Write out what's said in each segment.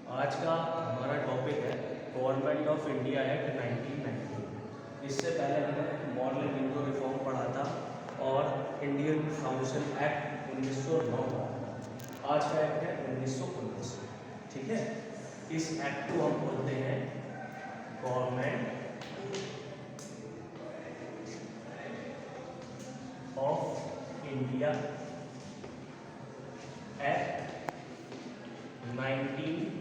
आज का हमारा टॉपिक है गवर्नमेंट ऑफ इंडिया एक्ट 1990। इससे पहले हमने मॉडल विंडो रिफॉर्म पढ़ा था और इंडियन काउंसिल एक्ट 1909 पढ़ा था। आज का एक्ट है 1919। ठीक है, इस एक्ट को हम बोलते हैं गवर्नमेंट ऑफ इंडिया एक्ट 1990।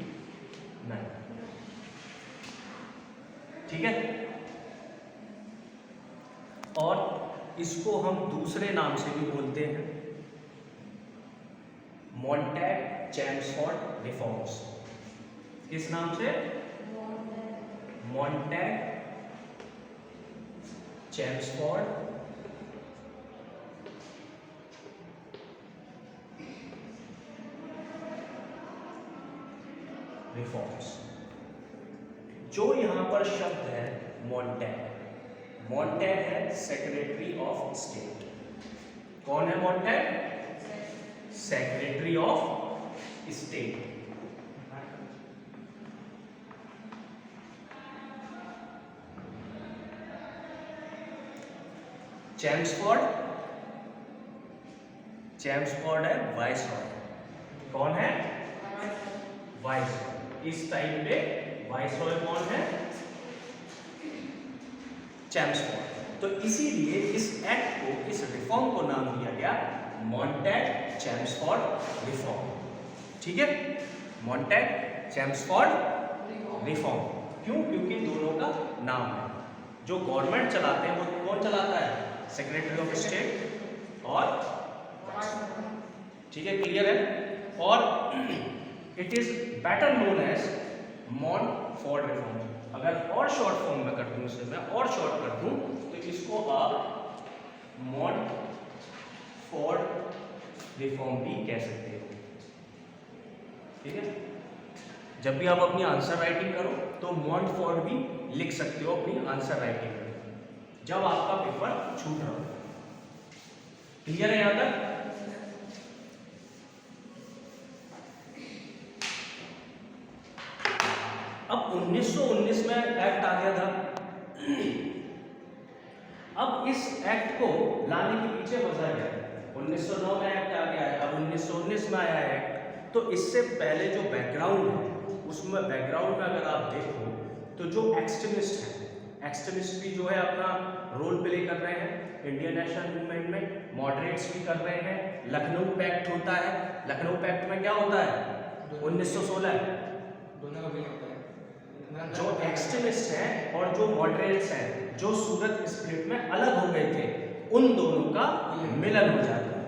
ठीक है, और इसको हम दूसरे नाम से भी बोलते हैं मॉन्टैग-चेम्सफोर्ड रिफॉर्म्स। किस नाम से? Montagu Chelmsford reforms. जो यहां पर शब्द है मॉन्टैग, मॉन्टैग है सेक्रेटरी ऑफ स्टेट। कौन है Montagu? Secretary of state. Chelmsford, Chelmsford है वाइसरॉय। कौन है? वाइसरॉय। इस टाइम पे वाइसरॉय कौन है? चेम्सफोर्ड। तो इसीलिए इस एक्ट को, इस रिफॉर्म को नाम दिया गया मॉन्टैग-चेम्सफोर्ड रिफॉर्म। ठीक है, मॉन्टैग-चेम्सफोर्ड रिफॉर्म। क्यों? क्योंकि दोनों का नाम है। जो गवर्नमेंट चलाते हैं वो कौन चलाता है? सेक्रेटरी ऑफ स्टेट और, ठीक है, क्लियर है। और it is better known as Montford reform. अगर और शॉर्ट फॉर्म में कर दूं, इसे मैं और शॉर्ट कर दूं तो इसको आप मॉन्टफोर्ड रिफॉर्म भी कह सकते हो। ठीक है, जब भी आप अपनी आंसर राइटिंग करो तो मॉन्टफोर्ड भी लिख सकते हो अपनी आंसर राइटिंग में, जब आपका पेपर छूट रहा हो। क्लियर है यहां तक? अब 1919 में एक्ट आ गया था। अब इस एक्ट को लाने के पीछे वजह क्या है? 1909 में एक्ट आ गया है, अब 1919 में आया है एक्ट। तो इससे पहले जो बैकग्राउंड है, उसमें बैकग्राउंड में अगर आप देखो तो जो एक्सट्रीमिस्ट है, एक्सट्रीमिस्ट भी जो है अपना रोल प्ले कर रहे हैं इंडियन नेशनल मूवमेंट में, मॉडरेट्स भी कर रहे हैं। लखनऊ पैक्ट होता है। लखनऊ पैक्ट में क्या होता है? 1916 दोनों का बिल होता है। जो एक्सट्रीमिस्ट हैं और जो मॉडरेट्स हैं, जो सूरत स्प्लिट में अलग हो गए थे, उन दोनों का मिलन हो जाता है।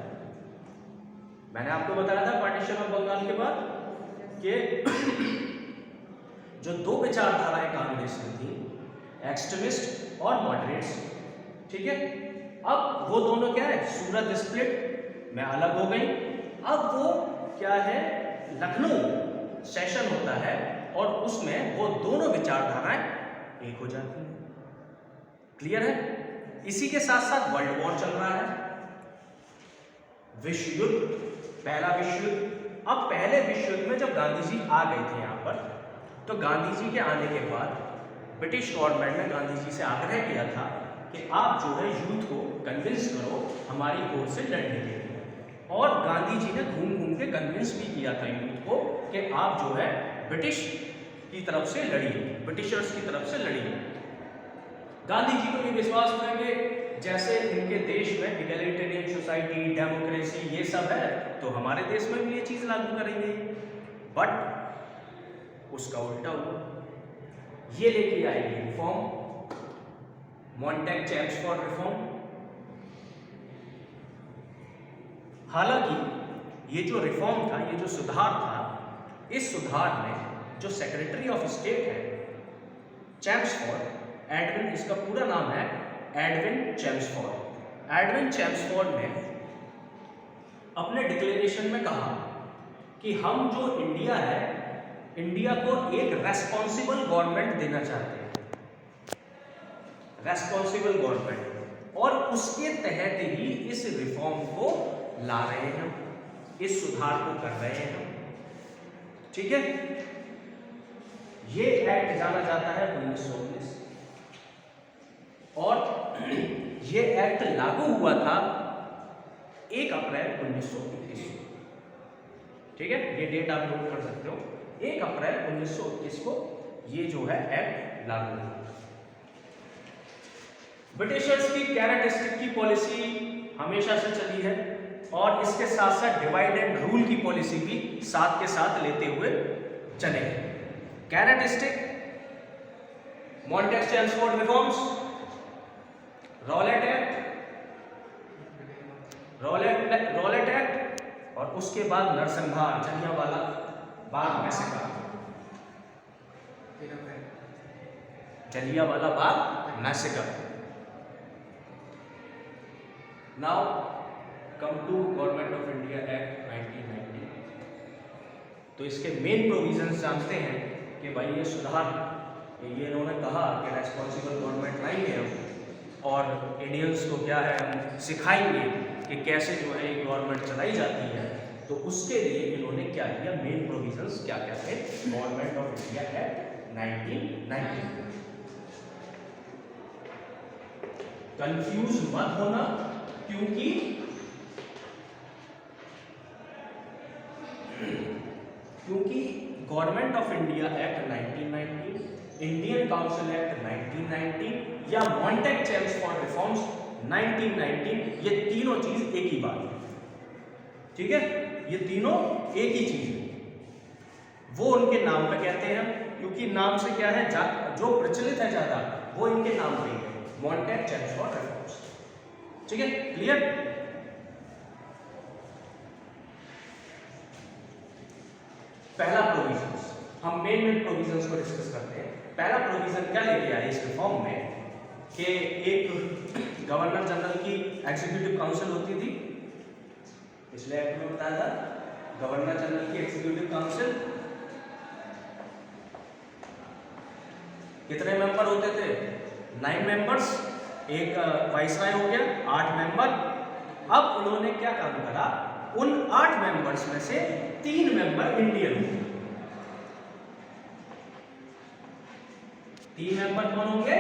मैंने आपको बताया था पार्टीशन ऑफ बंगाल के बाद कि जो दो विचारधाराएं कांग्रेस में थी, एक्सट्रीमिस्ट और मॉडरेट्स, ठीक है, अब वो दोनों क्या है? सूरत स्प्लिट में अलग हो गई। अब वो क्या है? लखनऊ सेशन होता है और उसमें वो दोनों विचारधाराएं एक हो जाती हैं। क्लियर है? इसी के साथ साथ वर्ल्ड वॉर चल रहा है, विश्व युद्ध, पहला विश्व युद्ध। अब पहले विश्व युद्ध में जब गांधी जी आ गए थे यहां पर, तो गांधी जी के आने के बाद ब्रिटिश गवर्नमेंट ने गांधी जी से आग्रह किया था कि आप जो है यूथ को कन्विंस करो हमारी ओर से लड़ने के लिए। और गांधी जी ने घूम घूम के कन्विंस भी किया था यूथ को कि आप जो है ब्रिटिश की तरफ से लड़िए, ब्रिटिशर्स की तरफ से लड़िए। गांधी जी को ये विश्वास था कि जैसे इनके देश में इगैलिटेरियन सोसाइटी, डेमोक्रेसी, ये सब है, तो हमारे देश में भी ये चीज लागू करेंगे। बट उसका उल्टा हुआ। ये लेके आएगी रिफॉर्म, मॉन्टैग-चेम्सफोर्ड रिफॉर्म। हालांकि ये जो रिफॉर्म था, ये जो सुधार था, इस सुधार में जो सेक्रेटरी ऑफ स्टेट है चेम्सफोर्ड, एडविन, इसका पूरा नाम है एडविन चेम्सफोर्ड। एडविन चेम्सफोर्ड ने अपने डिक्लेरेशन में कहा कि हम जो इंडिया है, इंडिया को एक रेस्पॉन्सिबल गवर्नमेंट देना चाहते हैं, रेस्पॉन्सिबल गवर्नमेंट, और उसके तहत ही इस रिफॉर्म को ला रहे हैं, इस सुधार को कर रहे हैं। ठीक है, ये एक्ट जाना जाता है 1919 और ये एक्ट लागू हुआ था 1 अप्रैल 1921। ठीक है, ये डेट आप नोट कर सकते हो, 1 अप्रैल 1921 को ये जो है एक्ट लागू हुआ। ब्रिटिशर्स की कैरेट की पॉलिसी हमेशा से चली है और इसके साथ साथ डिवाइड एंड रूल की पॉलिसी भी साथ के साथ लेते हुए चले हैं। Carrot stick, Montagu Chelmsford reforms, Rowlatt act और उसके बाद नरसंहार, Jallianwala Bagh massacre, Jallianwala Bagh massacre. Now come to government of India act 1990। तो इसके मेन प्रोविजंस जानते हैं कि भाई ये सुधार, ये इन्होंने कहा कि रेस्पॉन्सिबल गवर्नमेंट लाएंगे हम और इंडियंस को क्या है हम सिखाएंगे कि कैसे जो है गवर्नमेंट चलाई जाती है। तो उसके लिए इन्होंने क्या किया, मेन प्रोविजंस क्या क्या थे government of India act 1990। Confuse मत होना, क्योंकि government of India act 1990, Indian council act 1990 या मॉन्टेक चेम्सफोर्ड रिफॉर्म्स 1990, ये तीनों चीज एक ही बात है। ठीक है, ये तीनों एक ही चीज है। वो उनके नाम पे कहते हैं, क्योंकि नाम से क्या है, जो प्रचलित है ज्यादा वो इनके नाम पे है, मॉन्टेक चेम्सफोर्ड रिफॉर्म्स। ठीक है, क्लियर। पहला प्रोविजंस, हम मेन प्रोविजंस को डिस्कस करते हैं। पहला प्रोविजन क्या लेके आए इस रिफॉर्म में कि एक गवर्नर जनरल की एग्जीक्यूटिव काउंसिल होती थी, पिछले एक्ट में बताया था, गवर्नर जनरल की एग्जीक्यूटिव काउंसिल कितने मेंबर होते थे, 9 मेंबर्स, एक वाइसराय हो गया, 8 मेंबर। अब उन्होंने क्या काम करा, उन 8 मेंबर्स में से 3 मेंबर इंडियन होंगे। 3 मेंबर कौन होंगे,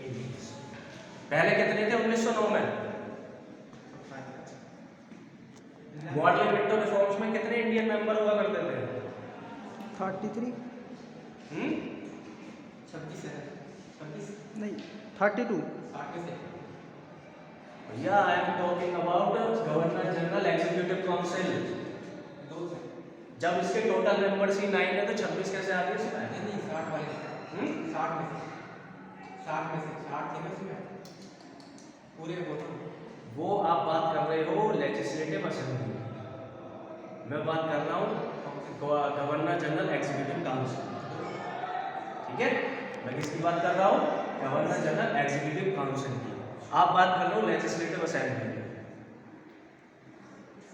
इंडियंस। पहले कितने थे 1909 में, मॉडल मिंटो रिफॉर्म्स में कितने इंडियन मेंबर हुआ करते थे, 33 नहीं 32 भैया I am talking about governor general executive council. जब इसके टोटल मेंबर्स ही 9 है तो 26 कैसे आ गए इसमें, नहीं 60 वाले 60 में से 60 थे ना इसमें पूरे वो आप बात कर रहे हो लेजिस्लेटिव असेंबली, मैं बात कर रहा हूँ गवर्नर जनरल एग्जीक्यूटिव काउंसिल। ठीक है, मैं किसकी बात कर रहा हूँ, गवर्नर जनरल एग्जीक्यूटिव काउंसिल की। आप बात कर रहे हो लेजिस्लेटिव असेंबली की।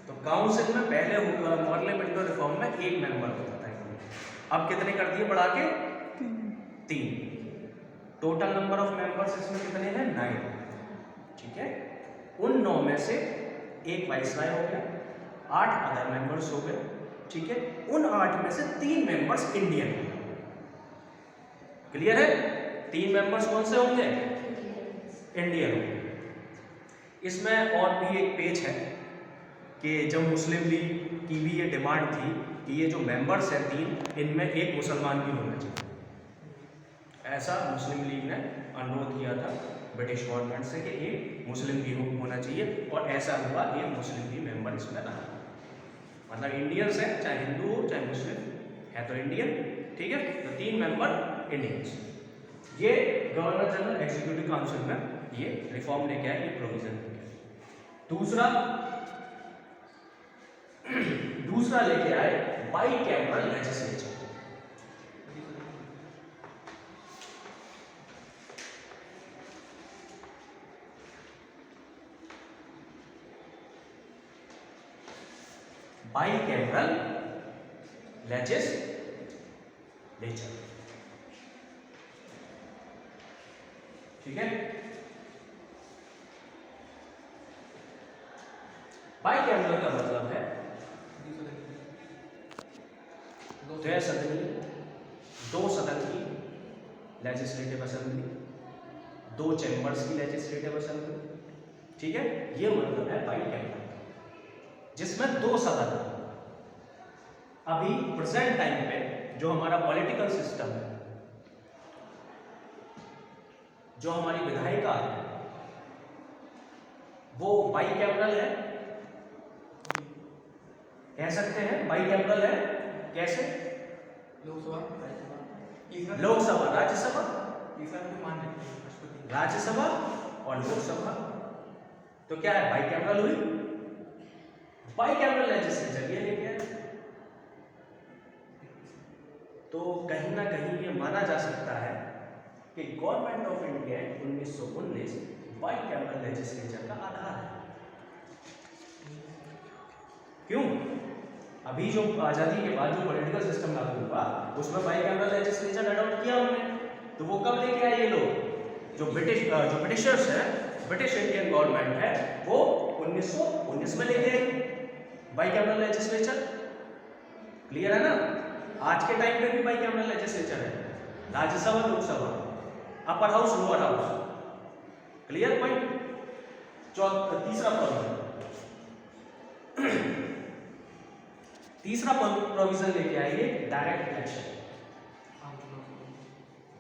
तो काउंसिल में पहले मॉडल मिंटो रिफॉर्म में 1 मेंबर होता था, अब कितने कर दिए बढ़ा के 3। टोटल नंबर ऑफ मेंबर्स इसमें कितने हैं, 9। ठीक है, उन 9 में से 1 वाइसराय हो गया, 8 अदर मेंबर्स हो गए। ठीक है, उन 8 में से 3 मेंबर्स इंडियन हो गए। क्लियर है, 3 मेंबर्स कौन से होंगे, इंडियन होंगे। इसमें और भी एक पेज है कि जब मुस्लिम लीग की भी ये डिमांड थी कि ये जो मेंबर्स हैं 3, इनमें एक मुसलमान भी होना चाहिए। ऐसा मुस्लिम लीग ने अनुरोध किया था ब्रिटिश गवर्नमेंट से कि एक मुस्लिम भी होना चाहिए, और ऐसा हुआ, एक मुस्लिम भी मेंबर इसमें रहा। मतलब इंडियंस हैं, चाहे हिंदू हो चाहे मुस्लिम है तो इंडियन। ठीक है, तो 3 मेंबर इंडियंस। ये गवर्नर जनरल एग्जीक्यूटिव काउंसिल में ये रिफॉर्म लेके आए, ये प्रोविजन लेके आए। दूसरा लेके आए बाइकैमरल लेजिस्लेचर। Bicameral legislature. ठीक है, बाइकैमरल का मतलब है तो यह सदन दो सदन की लेजिस्लेटिव असेंबली, दो चैम्बर्स की लेजिस्लेटिव असेंबली, ठीक है, ये मतलब है बाइकैमरल, जिसमें दो सदन है। अभी प्रेजेंट टाइम पे जो हमारा पॉलिटिकल सिस्टम है, जो हमारी विधायिका है, वो बाइकैमरल है, कह सकते हैं बाइकैमरल है। कैसे? लोकसभा, राज्यसभा, राज्यसभा और लोकसभा, तो क्या है, बाइकैमरल हुई, बाइकैमरल लेजिस्लेचर ये लेके आए। तो कहीं ना कहीं ये माना जा सकता है कि government of India 1919 bicameral legislature का आधार है। क्यों? अभी जो आजादी के बाद जो पॉलिटिकल सिस्टम लागू हुआ उसमें बाइकैमरल लेजिस्लेचर अडॉप्ट किया हमने। तो वो कब लेके आए ये लोग? जो ब्रिटिशर्स है, ब्रिटिश इंडियन गवर्नमेंट है, वो 1919 में लेके आई बाइकैमरल लेजिस्लेचर। क्लियर है ना? आज के टाइम पे भी बाइकैमरल लेजिस्लेचर है, Rajya Sabha Lok Sabha, upper house lower house. Clear point? तीसरा प्रॉब्लम, तीसरा प्रोविजन लेके आइए, direct election.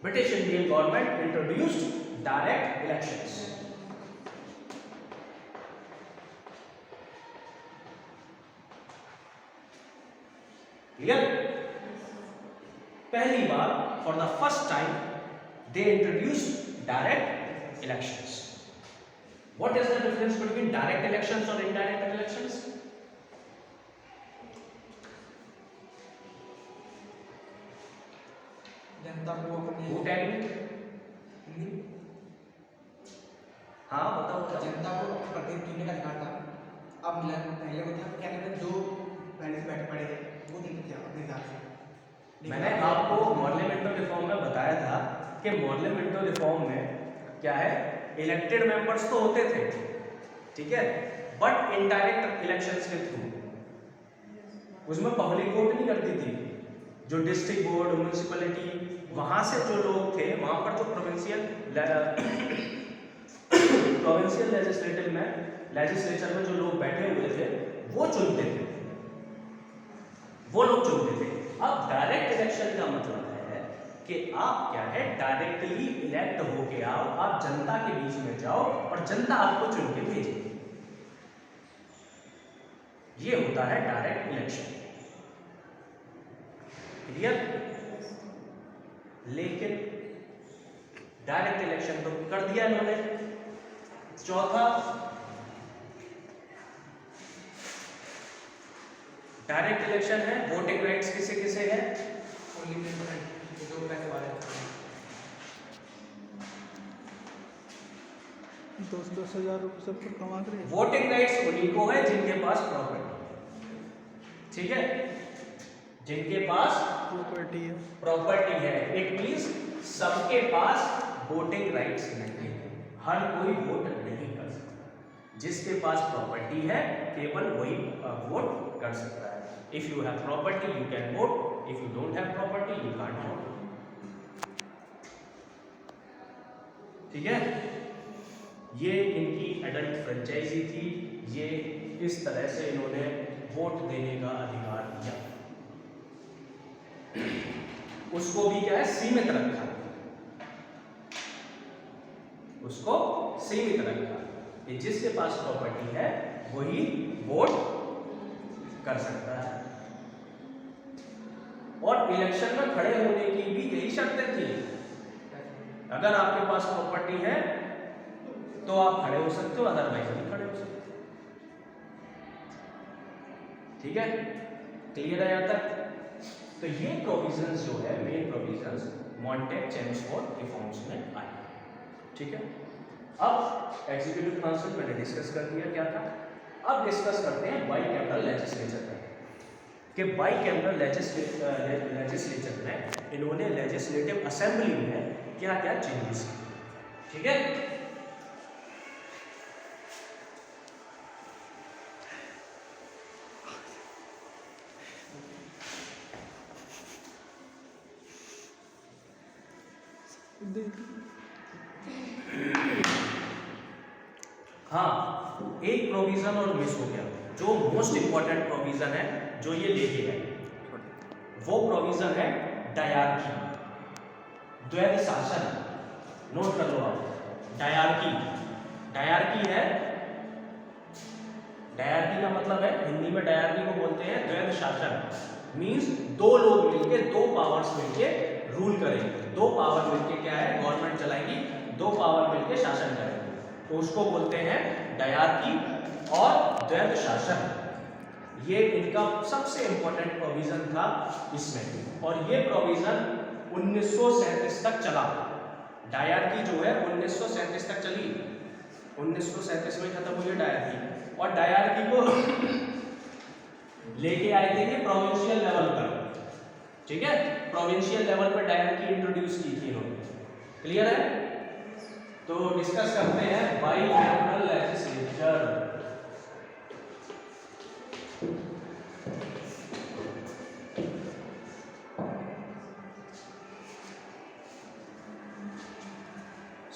British Indian government introduced direct elections. Clear? पहली बार for the first time they introduced direct elections. What is the difference between direct elections और indirect elections? जनता को अपने हाँ बताओ। जनता को प्रतिनिधि चुनने का अधिकार था। अब पहले को था क्या कहते हैं, जो पहले से बैठे पड़े थे वो नहीं थे अपने हिसाब से। मैंने आपको पार्लियामेंट्री रिफॉर्म में बताया था कि पार्लियामेंट्री रिफॉर्म में क्या है, इलेक्टेड मेंबर्स तो होते थे, ठीक है, बट इनडायरेक्ट इलेक्शंस के थ्रू। उसमें पब्लिक वोट नहीं करती थी। जो डिस्ट्रिक्ट बोर्ड, म्यूनिसिपैलिटी, वहां से जो लोग थे, वहां पर जो प्रोविंशियल लेजिस्लेटिव में, लेजिस्लेचर में जो लोग बैठे हुए थे वो चुनते थे, वो लोग चुनते थे। अब डायरेक्ट इलेक्शन का मतलब है कि आप क्या है, डायरेक्टली इलेक्ट होके आओ, आप जनता के बीच में जाओ और जनता आपको चुन के भेजे। ये होता है डायरेक्ट इलेक्शन। क्लियर? लेकिन डायरेक्ट इलेक्शन तो कर दिया इन्होंने। चौथा, डायरेक्ट इलेक्शन है, वोटिंग राइट्स किसे किसे है? जो पैसे वाले 10-10 हज़ार रुपये सबको कमा कर। वोटिंग राइट्स उन्हीं को है जिनके पास प्रॉपर्टी, ठीक है, जिनके पास प्रॉपर्टी है। प्रॉपर्टी है। इट मींस सबके पास वोटिंग राइट्स नहीं है, हर कोई वोट नहीं कर सकता। जिसके पास प्रॉपर्टी है केवल वही वोट कर सकता है। If you have property you can vote, if you don't have property you can't vote. ठीक है? ये इनकी एडल्ट फ्रेंचाइजी थी। ये इस तरह से इन्होंने वोट देने का अधिकार दिया। उसको भी क्या है, सीमित रखा, उसको सीमित रखा कि जिसके पास प्रॉपर्टी है वही वोट कर सकता है। और इलेक्शन में खड़े होने की भी यही शर्तें थी। अगर आपके पास प्रॉपर्टी है तो आप खड़े हो सकते हो, अदरवाइज नहीं खड़े हो सकते। ठीक है? क्लियर है यहाँ तक? तो ये प्रोविजंस जो है, मेन प्रोविजंस मॉन्टेग-चेम्सफोर्ड रिफॉर्म्स में आए। ठीक है? अब एग्जीक्यूटिव काउंसिल मैंने डिस्कस कर दिया क्या था। अब डिस्कस करते हैं बाइकैमरल लेजिस्लेचर का, कि बाइकैमरल लेजिस्लेचर में इन्होंने लेजिस्लेटिव असेंबली में क्या क्या चेंजेस किए। ठीक है? हाँ, एक प्रोविजन और मिस हो गया, जो मोस्ट इंपॉर्टेंट प्रोविजन है जो ये लेके है, वो प्रोविजन है डायरकी, द्वैध शासन। नोट कर लो आप, डायरकी। डायरकी है, डायरकी का मतलब है, हिंदी में डायरकी को बोलते हैं द्वैध शासन। मींस दो लोग मिलके, दो पावर्स मिलके रूल करेंगे। दो पावर मिलके क्या है, गवर्नमेंट चलाएगी, दो पावर मिलके शासन करेंगे, तो उसको बोलते हैं डायरकी और द्वैध शासन। ये इनका सबसे इंपॉर्टेंट प्रोविजन था इसमें, और ये प्रोविजन 1937 तक चला। डायरकी जो है 1937 तक चली, 1937 में खत्म हुई है डायरकी। और डायरकी को लेके आए थे ये प्रोविंशियल लेवल पर, ठीक है, प्रोविंशियल लेवल पर डायरकी इंट्रोड्यूस की थी इन्होंने। क्लियर है? तो डिस्कस करते हैं बाइकैमरल लेजिस्लेचर।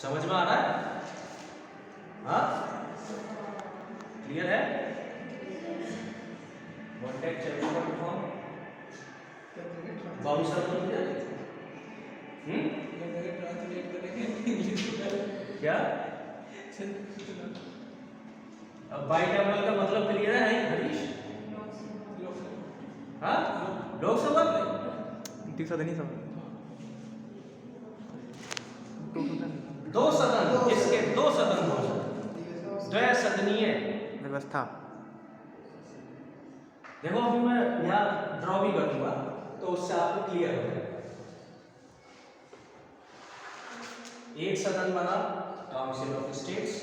समझ में आ रहा है? हाँ, क्लियर है? कॉन्टेक्ट चैप्टर फॉर्म बाउंसर बन गया। क्या? अब बाइकैमरल का मतलब क्लियर है हरीश? हाँ, लोकसभा दो सदन, इसके दो सदन हो, द्वैसदनीय व्यवस्था। देखो अभी मैं यहाँ ड्रॉ भी करूंगा तो उससे आपको क्लियर हो जाएगा। एक सदन बना काउंसिल ऑफ स्टेट्स,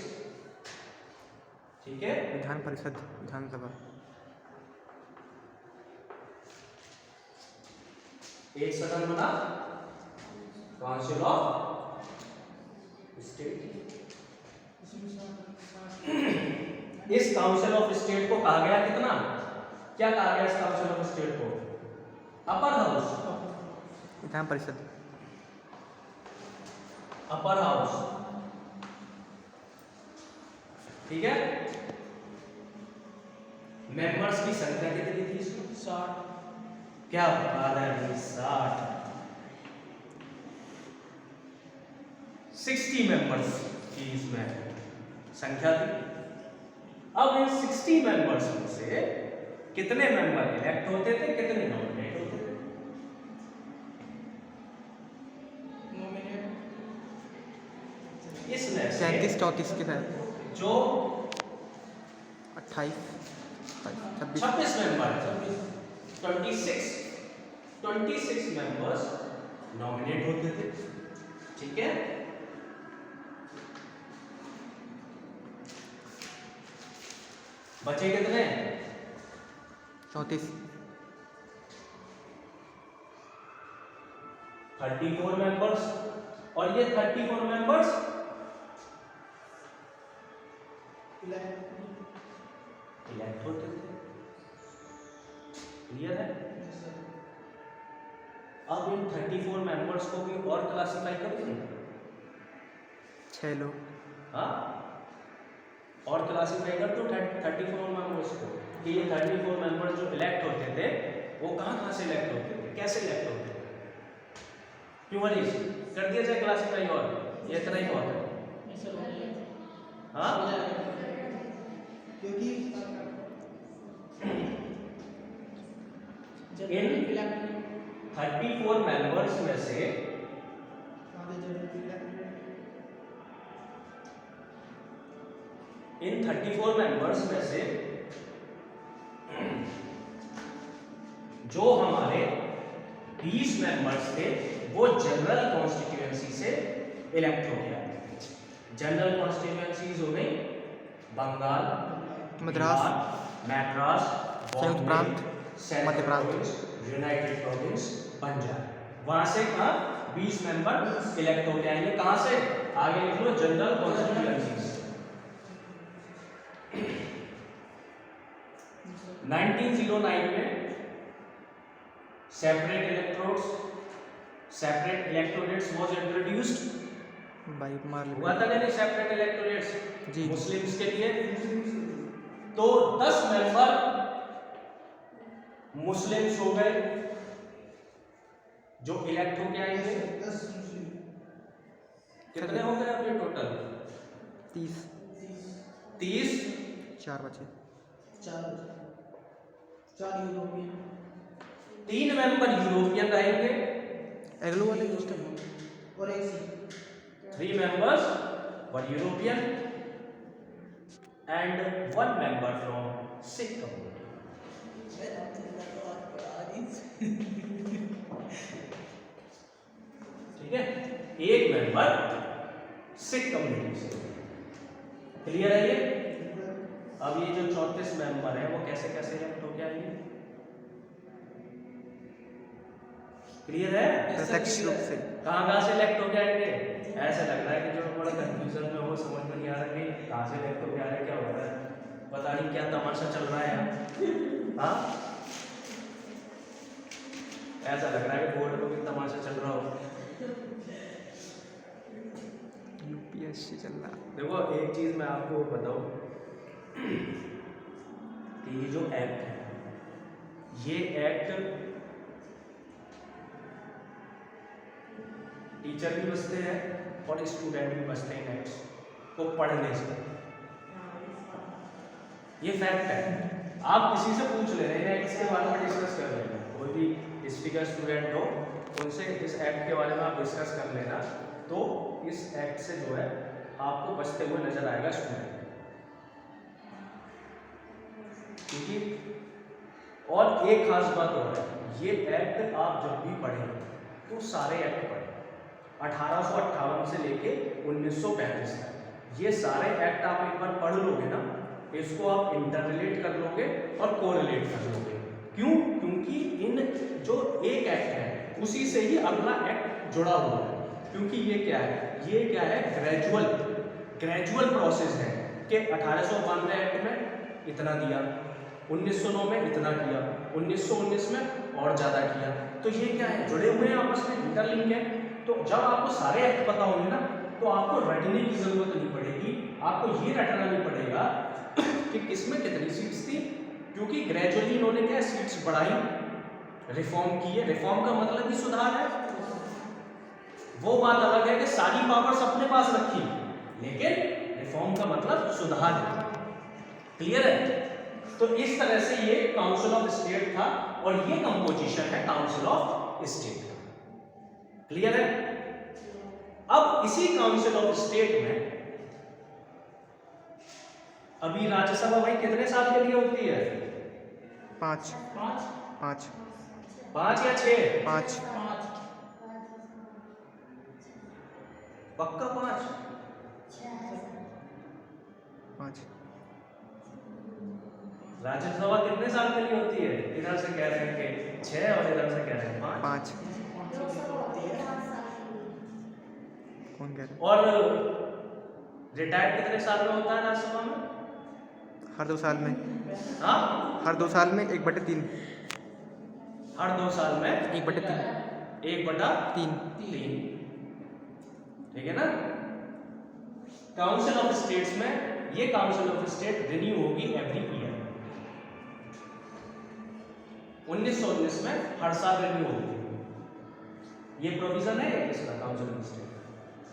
ठीक है, विधान परिषद, विधानसभा। एक सदन बना काउंसिल ऑफ स्टेट। इस काउंसिल ऑफ स्टेट को कहा गया कितना, क्या कहा गया इस काउंसिल ऑफ स्टेट को? Upper house, Vidhan Parishad, upper house, ठीक है। मेंबर्स की संख्या कितनी थी इसमें? 60। क्या बात है, 60। 60 मेंबर्स की इसमें संख्या थी। अब इन 60 मेंबर्स में से कितने मेंबर इलेक्ट होते थे, कितने नॉमिनेट होते थे? इसमें से 37-34 के तहत जो 28, 26 मेंबर, 26 मेंबर्स नॉमिनेट होते थे, ठीक है। बचे कितने? 34, 34 मेंबर्स, और ये 34 मेंबर्स इलेक्ट होते थे। क्लियर है? अब इन 34 मेंबर्स को भी और क्लासिफाई कर दें, 6 लोग, हाँ, और क्लासिफाई कर दो 34 मेंबर्स को, कि ये 34 मेंबर्स जो इलेक्ट होते थे वो कहाँ से इलेक्ट होते थे, कैसे इलेक्ट होते थे? क्यों हरीश, कर दिया जाए क्लासिफाई? और ये इतना ही बहुत है, हाँ, क्योंकि इन 34 मेंबर्स में से इन 34 मेंबर्स में से जो हमारे 20 मेंबर्स थे वो जनरल कॉन्स्टिट्यूएंसी से इलेक्ट हो गया। जनरल कॉन्स्टिट्यूएंसीज हो गई बंगाल, मद्रास, मैड्रास, संयुक्त प्रांत, मध्य प्रांत, यूनाइटेड प्रोविंस, पंजाब। वहां से कहाँ 20 मेंबर इलेक्ट हो गए। ये कहां से? आगे लिख लो, जनरल कॉन्स्टिट्यूएंसीज। 1909 में separate electrodes separate electorates was introduced, भाई मार ले हुआ था कि नहीं सेपरेट इलेक्टोरेट्स जी। मुस्लिम्स के लिए? तो 10 मेंबर मुस्लिम्स हो गए जो इलेक्ट होके आएंगे। 10 मुस्लिम, कितने हो गए अभी टोटल? 30 30। 4 बचे। 4 यूरोपियन 3 मेंबर यूरोपियन रहेंगे एग्लो वाले सिस्टम और एक सी 3 members were European and 1 member from Sikh community. ठीक है, एक मेंबर सिख कम्युनिटी से। क्लियर है ये? अब ये जो 34 मेंबर है वो कैसे कैसे इलेक्ट होके आएंगे? क्लियर है? प्रत्यक्ष रूप से। कहाँ से इलेक्ट होके आएंगे? ऐसे लग रहा है कि जो बड़ा कंफ्यूजन में हो, समझ में नहीं आ रहा कि कहाँ से इलेक्ट होके आ रहे, क्या हो रहा है, पता नहीं क्या तमाशा चल रहा है यहाँ। हाँ, ऐसा लग रहा है कि बोर्ड में भी तमाशा चल रहा हो। यूपीएससी चल रहा। देखो एक चीज मैं आपको बताऊं कि ये जो एक्ट है, ये एक्ट टीचर भी बचते हैं और स्टूडेंट भी बचते हैं एक्ट्स को पढ़ने से। ये फैक्ट है। आप किसी से पूछ ले रहे हैं एक्ट्स के बारे में डिस्कस कर रहे हैं, कोई भी हिस्ट्री का स्टूडेंट हो उनसे इस एक्ट के बारे में आप डिस्कस कर लेना, तो इस एक्ट से जो है आपको बचते हुए नजर आएगा स्टूडेंट। क्योंकि और एक खास बात और है, ये एक्ट आप जब भी पढ़ें तो सारे एक्ट पढ़ें 1858 से लेके 1935 तक। ये सारे एक्ट आप एक बार पढ़ लोगे ना, इसको आप इंटररिलेट कर लोगे और कोरिलेट कर लोगे। क्यों? क्योंकि इन जो एक एक्ट है उसी से ही अगला एक्ट जुड़ा हुआ है। क्योंकि ये क्या है? ये क्या है? ग्रेजुअल प्रोसेस है कि 1892 एक्ट में इतना दिया, 1909 में इतना किया, 1919 में और ज़्यादा किया। तो ये क्या है? जुड़े हुए हैं आपस में, इंटरलिंक है। तो जब आपको सारे एक्ट पता होंगे ना, तो आपको रटने की जरूरत नहीं पड़ेगी। आपको ये रटना नहीं पड़ेगा कि किसमें कितनी सीट्स थी, क्योंकि ग्रेजुअली इन्होंने क्या सीट्स बढ़ाई, रिफॉर्म किए। रिफॉर्म का मतलब ही सुधार है। वो बात अलग है कि सारी पावर्स अपने पास रखी, लेकिन रिफॉर्म का मतलब सुधार है। क्लियर है? तो इस तरह से ये काउंसिल ऑफ स्टेट था और ये कंपोजिशन है काउंसिल ऑफ स्टेट का। क्लियर है? अब इसी काउंसिल ऑफ स्टेट में अभी राज्यसभा भाई कितने साल के लिए होती है? 5 या 6? 5 पक्का 5? 5 राज्यसभा कितने साल के लिए होती है? इधर से कह रहे हैं कि 6 और इधर से कह रहे हैं 5। 5 कौन कह रहा और रिटायर्ड कितने साल में होता है राज्यसभा में? है? हर 2 साल में। हाँ, हर 2 साल में 1/3। हर 2 साल में 1/3 1/3। ठीक है ना? काउंसिल ऑफ स्टेट्स में ये काउंसिल ऑफ स्टेट रिन्यू होगी एवरी ईयर। 1919 में हर साल रिन्यू होगी। ये प्रोविजन है इसका council of state.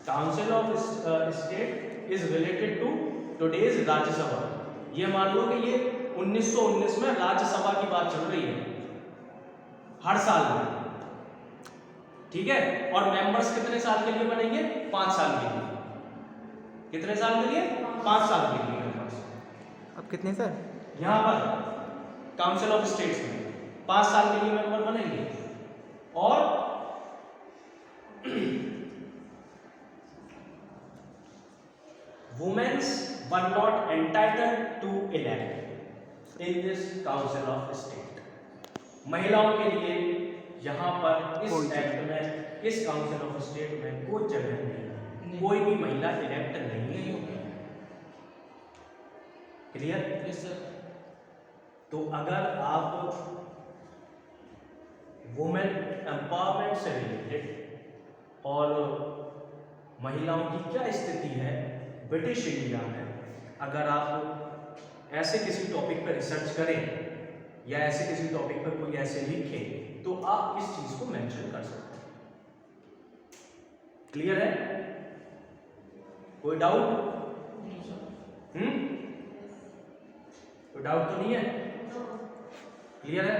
Council of state is related to today's Rajya Sabha. ये मान लो कि ये 1919 में राज्यसभा की बात चल रही है हर साल में। ठीक है? और मेंबर्स कितने साल के लिए बनेंगे? 5 साल के लिए। कितने साल के लिए? 5 साल के लिए मेंबर्स। अब कितने सर? यहां पर काउंसिल ऑफ स्टेट्स में 5 साल के लिए मेंबर बनेंगे। और womens were not entitled to elect in this council of state. महिलाओं के लिए यहां पर इस एक्ट में, इस काउंसिल ऑफ स्टेट में कोई जगह नहीं, कोई भी महिला इलेक्ट नहीं होगी। क्लियर? Yes sir. तो अगर आप वुमेन एम्पावरमेंट से रिलेटेड और महिलाओं की क्या स्थिति है ब्रिटिश इंडिया में, अगर आप ऐसे किसी टॉपिक पर रिसर्च करें या ऐसे किसी टॉपिक पर कोई ऐसे लिखे तो आप इस चीज को मेंशन कर सकते हैं। क्लियर है? कोई डाउट? कोई डाउट तो नहीं है? क्लियर है?